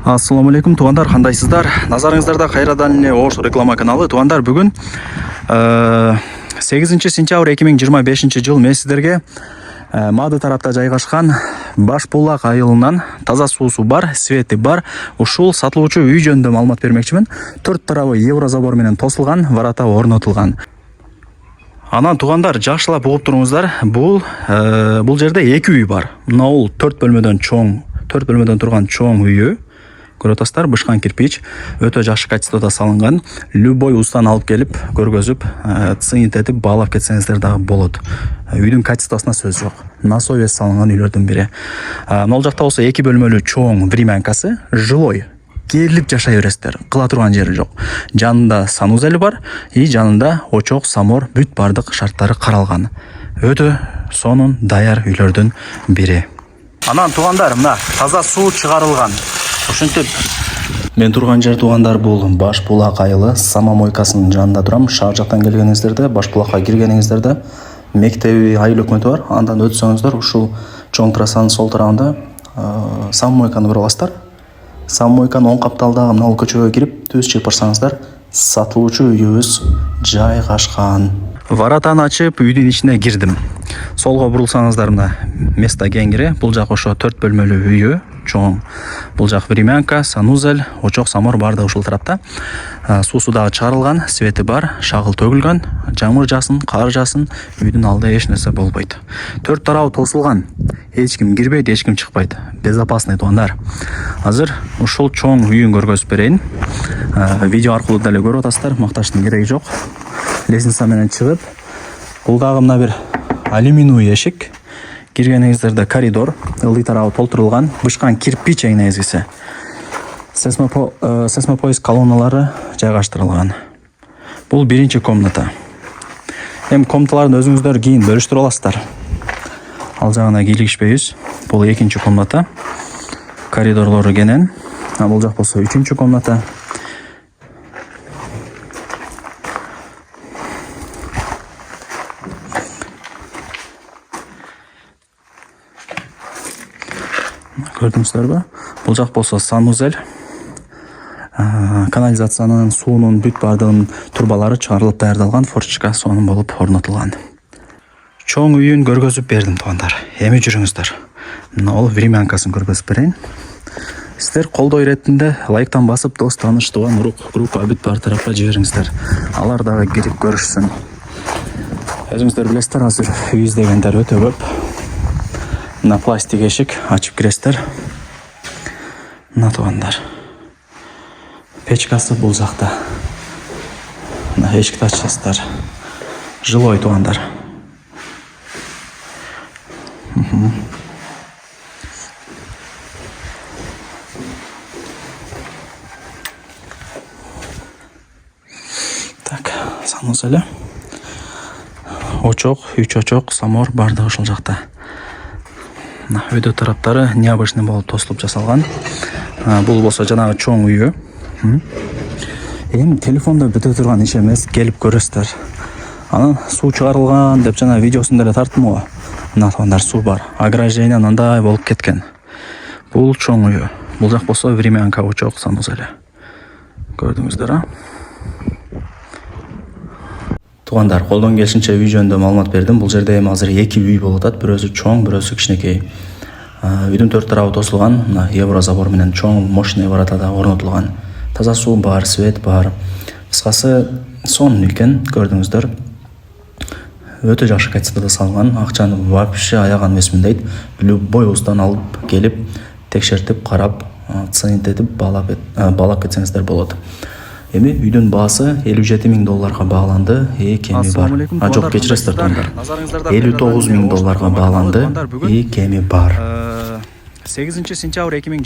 Ассаламу алейкум туугандар, кандайсыздар? Назарыңыздарда кайрадан эле Ош реклама каналы. Туугандар, бүгүн 8 сентябрь 2025 жыл мен сиздерге Мады тарапта жайгашкан Башбулак айылынан таза суусу бар, свети бар ушул сатылуучу үй жөнүндө маалымат бермекчимин. 4 тарабы еврозабор менен тосулган, варата орнотулган. Анан туугандар, жакшылап угуп туруңуздар. Бул жерде 2 үй бар. Мына бул 4 бөлмөдөн турган чоң үйү. Көрүп атасыздар, бышкан кирпич, өтө жакшы качествода салынган. Любой устан алып келип, көргөзүп, цинит этип баалап кетсеңиздер дагы болот. Үйдүн качествосуна сөз жок. На совесть салынган үйлөрдүн бири. Могул жакта болсо 2 бөлмөлүү чоң времянкасы, жилой. Келип жашай бересиздер. Кыла турган жери жок. Жанында санузели бар, и жанында очок, самор, бүт бардык шарттары каралган. Өтө сонун даяр үйлөрдүн бири. Анан туугандар, мына таза суу чыгарылган. Ошентип мен турган жер туугандар, бул Башбулак айылы самомойкасынын жанында турам. Шаар жактан келгениңиздерде, Башбулакка киргениңиздерде мектеби, айыл өкмөтү бар. Андан өтсөңүздөр ушул чоң трассанын сол тарабында самомойканы көрүп аласыздар. Самомойканын оң капталдагы мына көчөгө кирип, түз чыгып барсаңыздар, сатылуучу үйүбүз жайгашкан. Варатаны ачып, үйдүн ичине кирдим. Солго бурулсаңыздар, мына место кеңири. Бул жак ошо 4 бөлмөлүү үйү, чоң. Бул жак времянка, санузел, очок, самор барды ушул тарапта. Суусу дагы чыгарылган, свети бар, шагыл төгүлгөн, жамыр жасын, кар жасын, үйдүн алдында эч нерсе болбойт. 4 тарабы тосулган. Эч ким кирбейт, эч ким чыкпайт. Безопасный туугандар. Азыр ушул чоң үйүн көргөзүп берейин. Видео аркылуу деле көрүп атасыздар, макташтын кереги жок. Лестница менен чыгып, бул дагы мына бир алюминий эшик. Киргениңиздерде коридор, ылдый тарабы толтурулган, бышкан кирпич эң негизгиси. Сейсмопоиск колонналары жайгаштырылган. Бул биринчи комната. Эми комнаталарды өзүңүздөр кийин бөлүштүрүп аласыздар. Ал жагына кийлигишпейбиз. Бул экинчи комната. Коридорлору кенен. Бул жак болсо үчүнчү комната. Көрдүңүздөрбү? Бул жак болсо санузел. Канализациянын, суунун бүт бардыгынын турбалары чыгарылып даярдалган, форточка сонун болуп орнотулган. Чоң үйүн көргөзүп бердим туугандар. Эми жүрүңүздөр. Мына ол времянкасын көргөзүп берейин. Сиздер колдоо иретинде лайктан басып, дос, тааныш, тууган, урук, группа бүт бар тарапка жибериңиздер. Алар дагы кирип көрүшсүн. Өзүңүздөр билесиздер, азыр үй издегендер өтө көп. Мына пластик эшик, ачып киресиздер. Мына туугандар. Печкасы бул жакта. Мына эшикти ачасыздар. Жилой туугандар. Так, санузеле. Очок, 3 очок, самор бардыгы ушул жакта. Өйдө тараптары необычный болуп тосулуп жасалган. Бул болсо жанагы чоң үйү. Эми телефондо бүтө турган иш эмес, келип көрөсүздөр. Анан суу чыгарылган деп жана видеосун деле тарттым го. Мына туугандар, суу бар. Ограждение андай болуп кеткен. Бул чоң үйү. Бул жак болсо времянка, очок, санузел. Көрдүңүздөр, а? Туугандар, колдон келишинче үй жөнүндө маалымат бердим. Бул жерде эми азыр 2 үй болуп атат. Бирөөсү чоң, бирөөсү кичинекей. Үйдүн 4 тарабы тосулган, мына еврозабор менен чоң мощный варатада орнотулган. Таза суу бар, свет бар. Кыскасы сонун экен, көрдүңүздөр. Өтө жакшы качествода салынган, акчаны вообще аяган эмесмин дейт. Любой устан алып келип, текшертип, карап, цинит этип баалап кетсеңиздер болот. Эми үйдүн баасы $57,000 бааланды. Кеми бар. Жок, кечиресиздер туугандар. $59,000 бааланды. Кеми бар. 8 сентябрь 2020